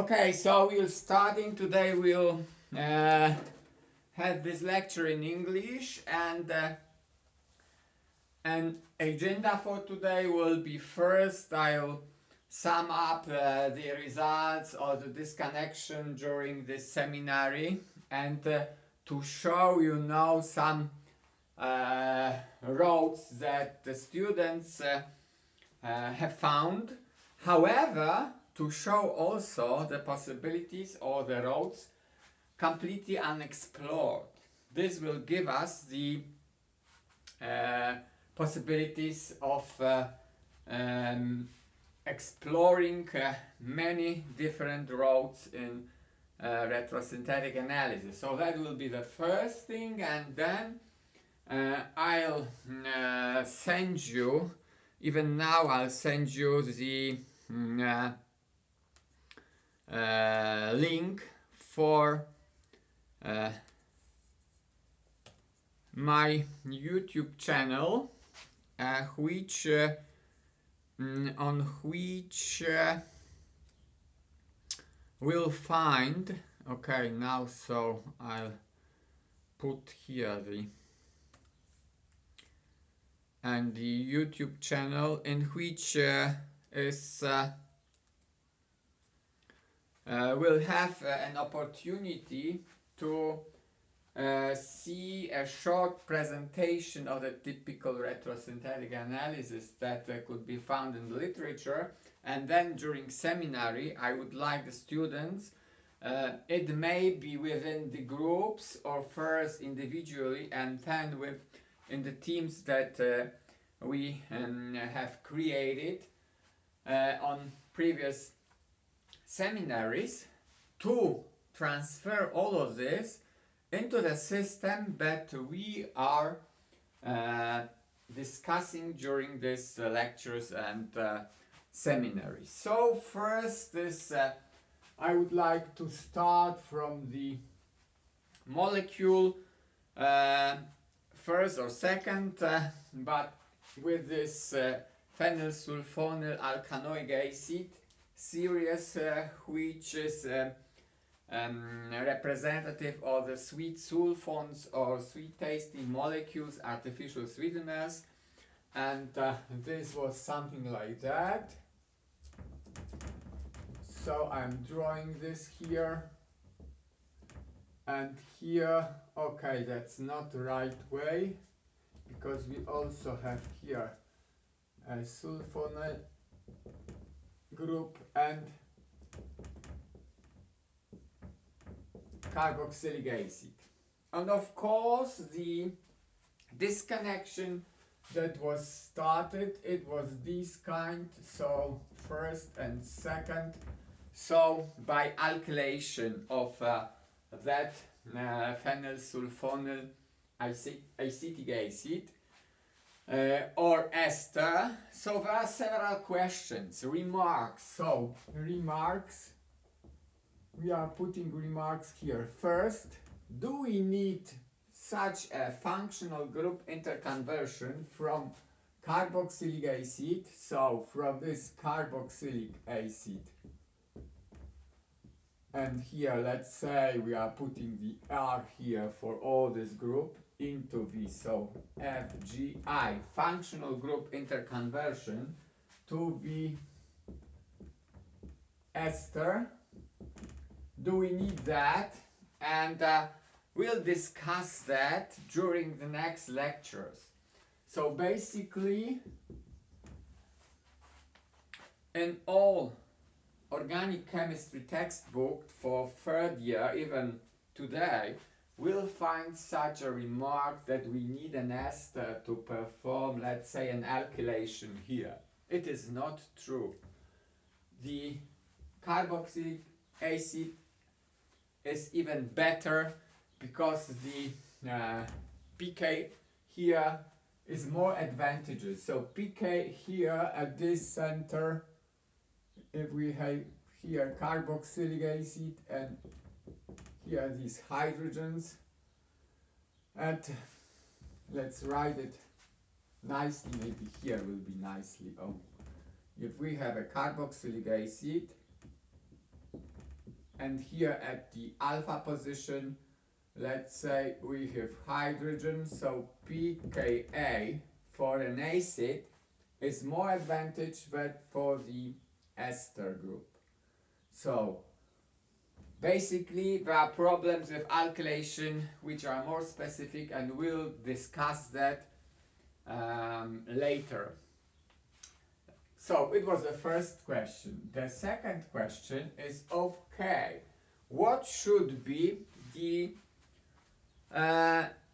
Okay, so we're starting today. We'll have this lecture in English, and an agenda for today will be first I'll sum up the results of the disconnection during this seminary, and to show some roads that the students have found. However, to show also the possibilities or the roads completely unexplored. This will give us the possibilities of exploring many different roads in retrosynthetic analysis. So that will be the first thing, and then I'll send you, even now I'll send you the link for my YouTube channel, which on which we'll find. Okay, now so I'll put here the YouTube channel, in which we'll have an opportunity to see a short presentation of the typical retrosynthetic analysis that could be found in the literature, and then during seminary I would like the students, it may be within the groups or first individually and then in the teams that we have created on previous seminaries, to transfer all of this into the system that we are discussing during these lectures and seminaries. So first, I would like to start from the molecule first or second, but with this phenylsulfonyl alkanoic acid series, which is representative of the sweet sulfones or sweet tasting molecules, artificial sweeteners, and this was something like that. So I'm drawing this here and here. Okay, that's not the right way, because we also have here a sulfonyl group and carboxylic acid. And of course, the disconnection that was started, it was this kind, so first and second, so by alkylation of that phenylsulfonyl acetic acid or ester. So there are several questions, remarks. So remarks, we are putting remarks here. First, do we need such a functional group interconversion from carboxylic acid, so from this carboxylic acid, and here let's say we are putting the R here for all this group into this, so FGI, functional group interconversion to the ester. Do we need that? And we'll discuss that during the next lectures. So basically, in all organic chemistry textbook for third year, even today, we'll find such a remark that we need an ester to perform, let's say, an alkylation here. It is not true. The carboxylic acid is even better, because the pK here is more advantageous. So pK here at this center, if we have here carboxylic acid and here these hydrogens, and let's write it nicely, maybe here will be nicely. Oh, if we have a carboxylic acid and here at the alpha position, let's say we have hydrogen, so pKa for an acid is more advantage than for the ester group. So basically there are problems with alkylation which are more specific, and we'll discuss that later. So it was the first question. The second question is, okay, what should be the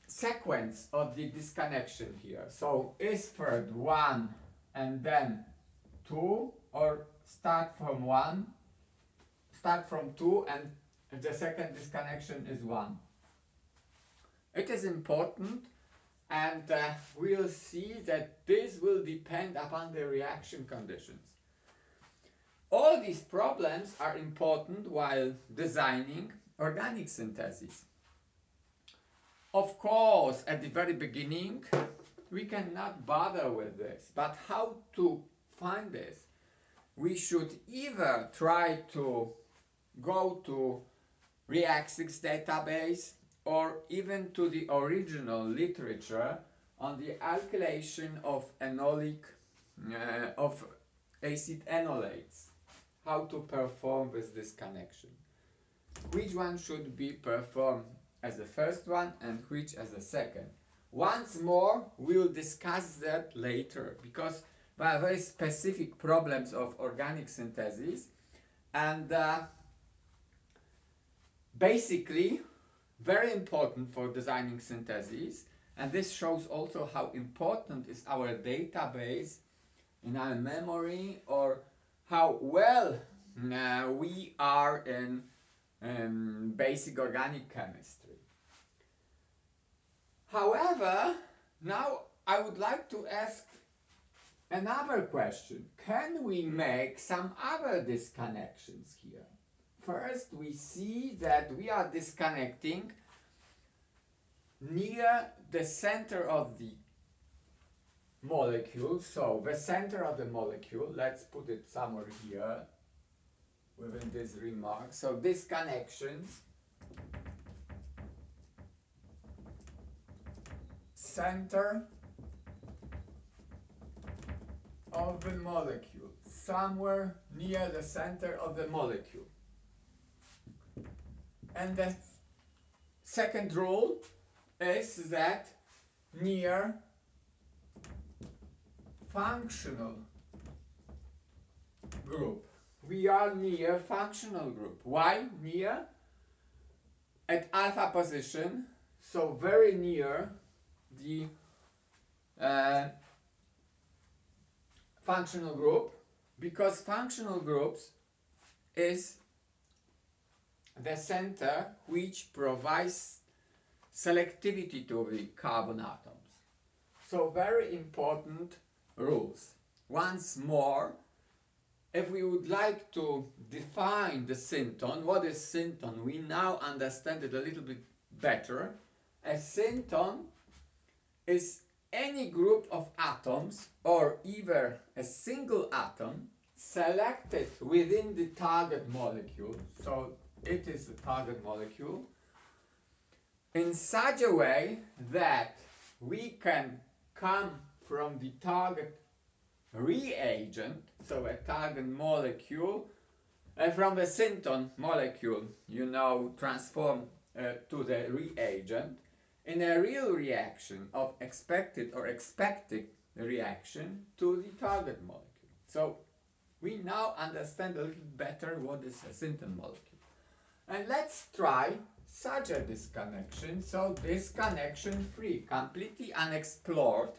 sequence of the disconnection here? So is first 1 and then 2, or start from 2 and the second disconnection is 1? It is important, and we'll see that this will depend upon the reaction conditions. All these problems are important while designing organic synthesis. Of course, at the very beginning, we cannot bother with this, but how to find this? We should either try to go to React6 database or even to the original literature on the alkylation of of acid enolates, how to perform with this connection. Which one should be performed as the first one and which as the second? Once more, we'll discuss that later, because there are very specific problems of organic synthesis, and basically very important for designing synthesis, and this shows also how important is our database in our memory, or how well we are in basic organic chemistry. However, now I would like to ask another question. Can we make some other disconnections here? First, we see that we are disconnecting near the center of the molecule. So the center of the molecule, let's put it somewhere here within this remark. So disconnections, center of the molecule, somewhere near the center of the molecule. And the second rule is that near functional group. We are near functional group. Why near? At alpha position, so very near the functional group, because functional groups is the center which provides selectivity to the carbon atoms. So very important rules. Once more, if we would like to define the synton, what is synton? We now understand it a little bit better. A synton is any group of atoms, or either a single atom selected within the target molecule. So it is the target molecule in such a way that we can come from the target reagent, so a target molecule, from the synton molecule, transform to the reagent in a real reaction of expected reaction to the target molecule. So we now understand a little better what is a synton molecule. And let's try such a disconnection. So disconnection free, completely unexplored.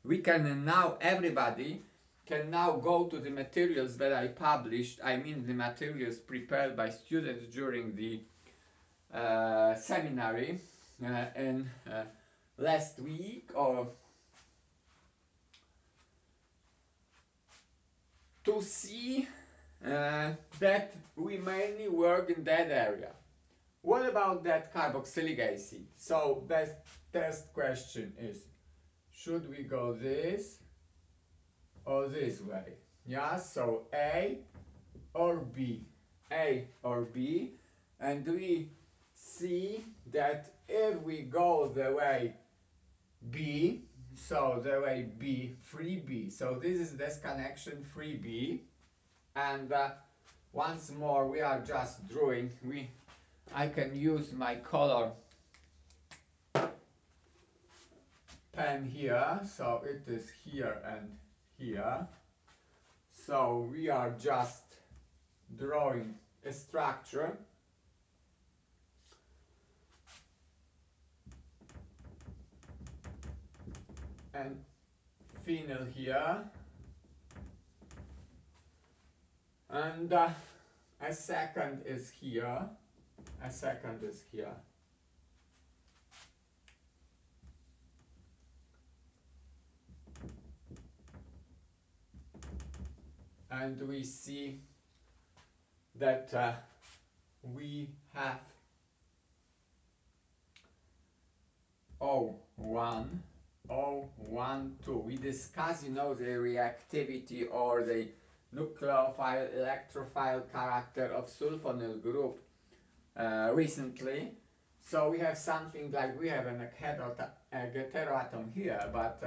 We can now, everybody can now go to the materials that I published, I mean the materials prepared by students during the seminary in last week, or to see that we mainly work in that area. What about that carboxylic acid? So the first question is, should we go this or this way? Yeah, so A or B? A or B? and we see that if we go the way B, so the way B, 3B, so this is this connection 3B, and once more we are just drawing. I can use my color pen here, so it is here and here. So we are just drawing a structure. And phenol here. And a second is here. A second is here. And we see that we have O1, O1, 2. We discuss, you know, the reactivity or the nucleophile electrophile character of sulfonyl group recently. So we have something like, we have a heteroatom here, but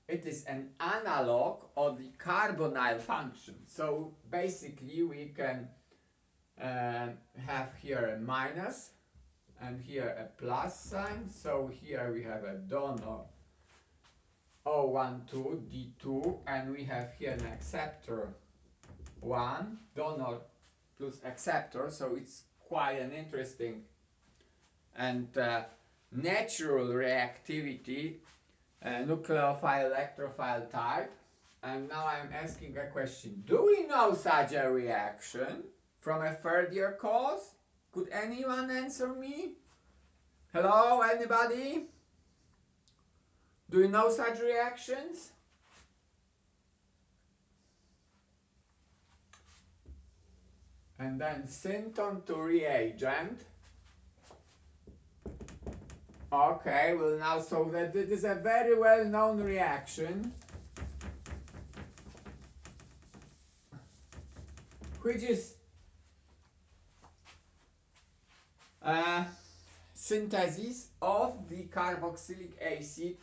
it is an analog of the carbonyl function. So basically we can have here a minus and here a plus sign. So here we have a donor O12 D2, and we have here an acceptor 1, donor plus acceptor. So it's quite an interesting and natural reactivity, nucleophile electrophile type. And now I'm asking a question: do we know such a reaction from a third year course? Could anyone answer me? Hello, anybody? Do you know such reactions? And then synton to reagent. Okay, well now, so that it is a very well known reaction, which is synthesis of the carboxylic acid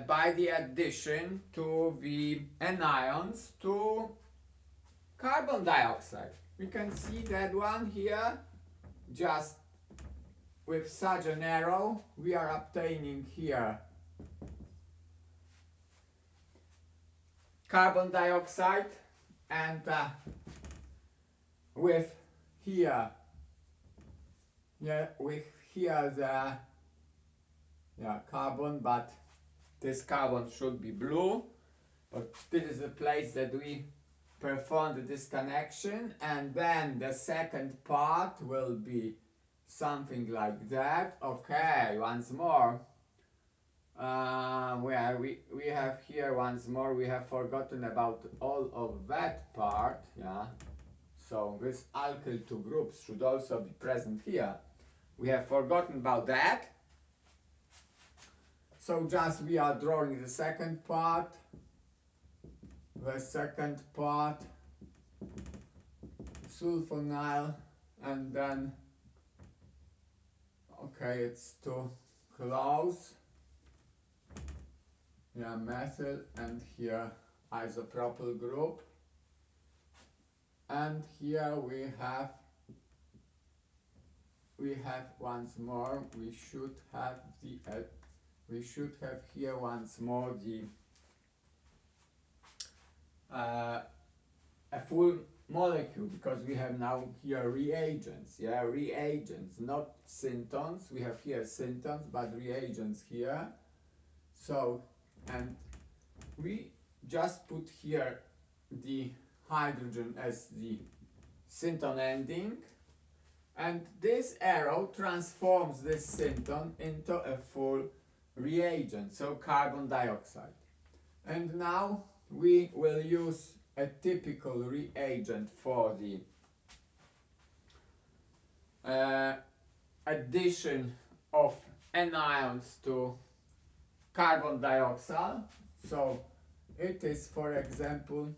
by the addition to the anions to carbon dioxide. We can see that one here, just with such an arrow, we are obtaining here carbon dioxide, and with here, the carbon, but this carbon should be blue, but this is the place that we perform the disconnection, and then the second part will be something like that. Okay, once more, where we have here once more, we have forgotten about all of that part, yeah. So this alkyl 2 groups should also be present here. We have forgotten about that. So just we are drawing the second part, sulfonyl, and then, okay, it's too close, yeah, methyl, and here isopropyl group, and here we have once more, we should have here once more the a full molecule, because we have now here reagents, yeah, reagents, not syntons. We have here syntons, but reagents here. So, and we just put here the hydrogen as the synton ending, and this arrow transforms this synton into a full reagent, so carbon dioxide. And now we will use a typical reagent for the addition of anions to carbon dioxide. So it is, for example,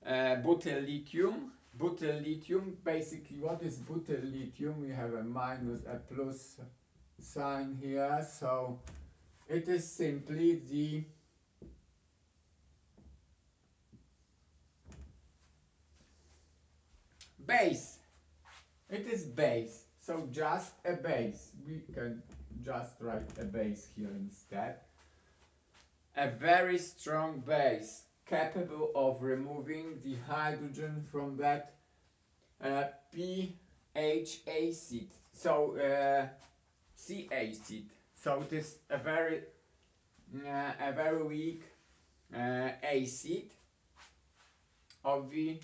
butyl lithium. butyl lithium. Basically, what is butyl lithium? We have a minus, a plus sign here, so it is simply the base. It is base, so just a base. We can just write a base here instead. A very strong base, capable of removing the hydrogen from that pH acid, so C acid. So it is a very weak acid of the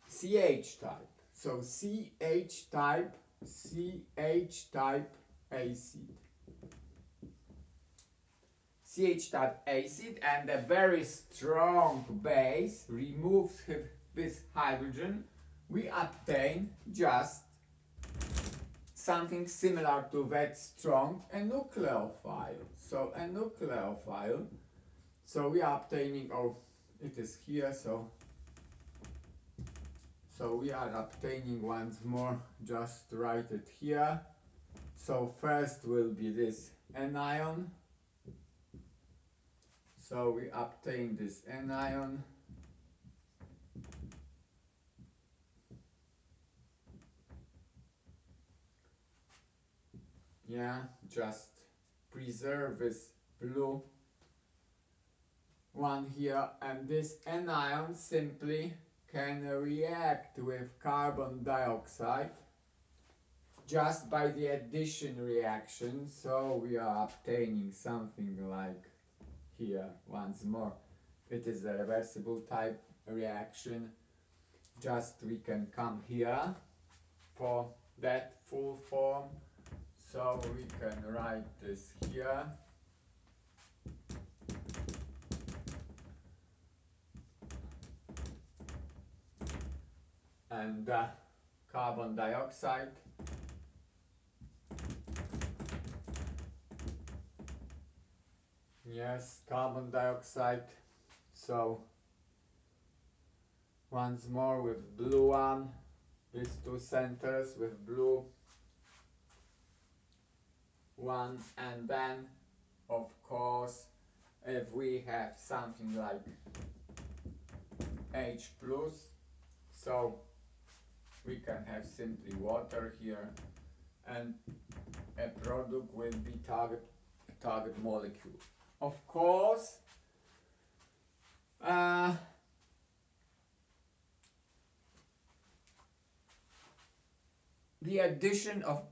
CH type. So CH type acid. CH type acid, and a very strong base removes this hydrogen. We obtain just something similar to that strong, a nucleophile. So a nucleophile. So we are obtaining, oh, it is here, so we are obtaining once more, just write it here. So first will be this anion. So we obtain this anion. Yeah, just preserve this blue one here, and this anion simply can react with carbon dioxide just by the addition reaction. So we are obtaining something like here once more. It is a reversible type reaction. Just we can come here for that full form. So we can write this here. And carbon dioxide. Yes, carbon dioxide. So once more with blue one, these two centers with blue one, and then of course if we have something like H plus, so we can have simply water here, and a product will be target molecule. Of course, the addition of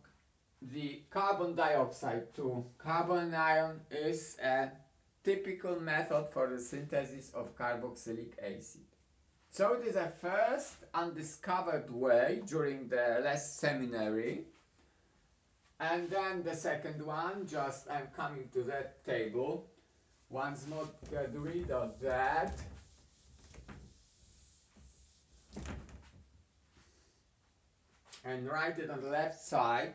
the carbon dioxide to carbon ion is a typical method for the synthesis of carboxylic acid. So it is a first undiscovered way during the last seminary. And then the second one, just I'm coming to that table. Once more, get rid of that. And write it on the left side.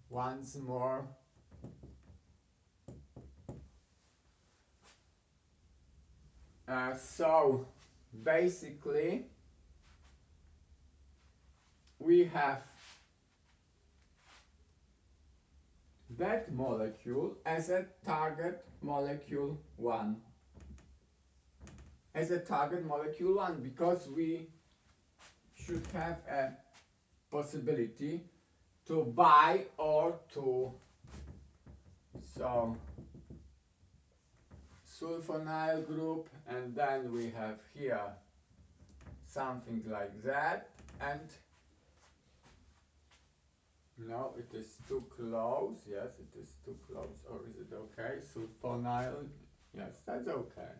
Once more. So basically we have that molecule as a target molecule 1. As a target molecule 1, because we should have a possibility to buy or to, so sulfonyl group, and then we have here something like that, and no, it is too close. Yes, it is too close. Or is it okay? Sulfonyl. Yes, that's okay.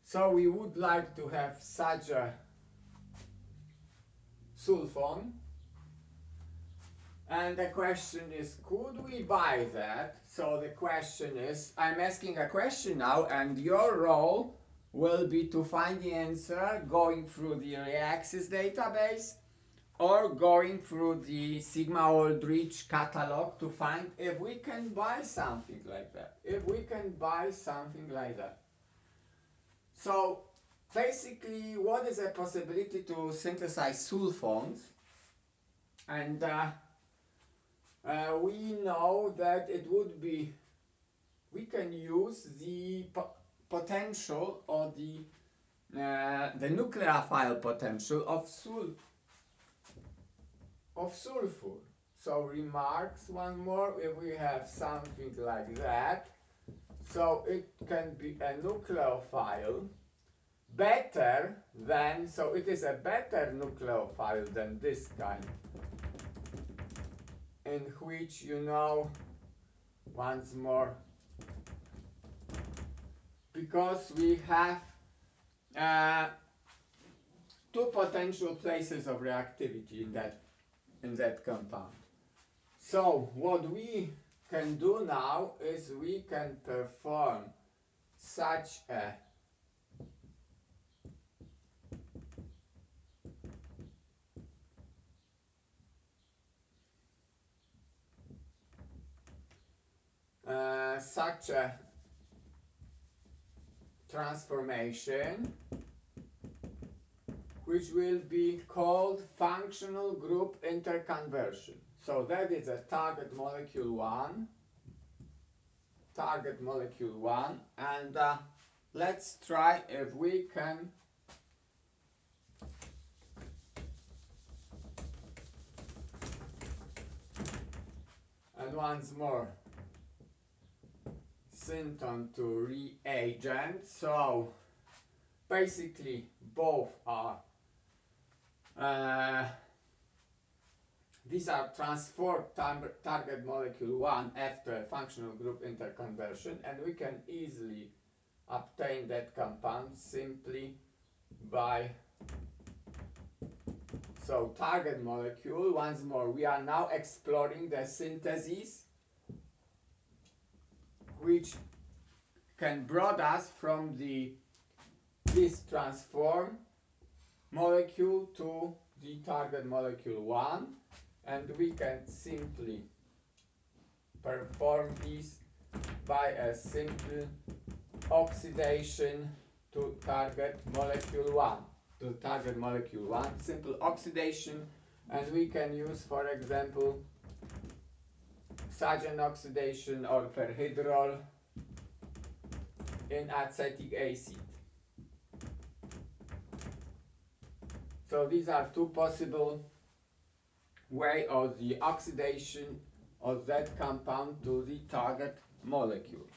So we would like to have such a sulfone. And the question is, could we buy that? So the question is, I'm asking a question now, and your role will be to find the answer going through the Reaxys database or going through the Sigma Aldrich catalog to find if we can buy something like that. If we can buy something like that. So basically, what is a possibility to synthesize sulfones? And we know that it would be, we can use the potential or the nucleophile potential of sulfur. So remarks one more, if we have something like that, so it can be a nucleophile better than, so it is a better nucleophile than this kind, in which, you know, once more, because we have two potential places of reactivity in that compound. So what we can do now is we can perform such a transformation, which will be called functional group interconversion. So that is a target molecule 1, and let's try if we can and once more synthon to reagent. So basically both are these are transformed target molecule 1 after functional group interconversion, and we can easily obtain that compound simply by, so target molecule, once more we are now exploring the synthesis which can brought us from this transform molecule to the target molecule 1, and we can simply perform this by a simple oxidation to target molecule 1, simple oxidation, and we can use, for example, such an oxidation or perhydrol in acetic acid. So these are two possible way of the oxidation of that compound to the target molecule.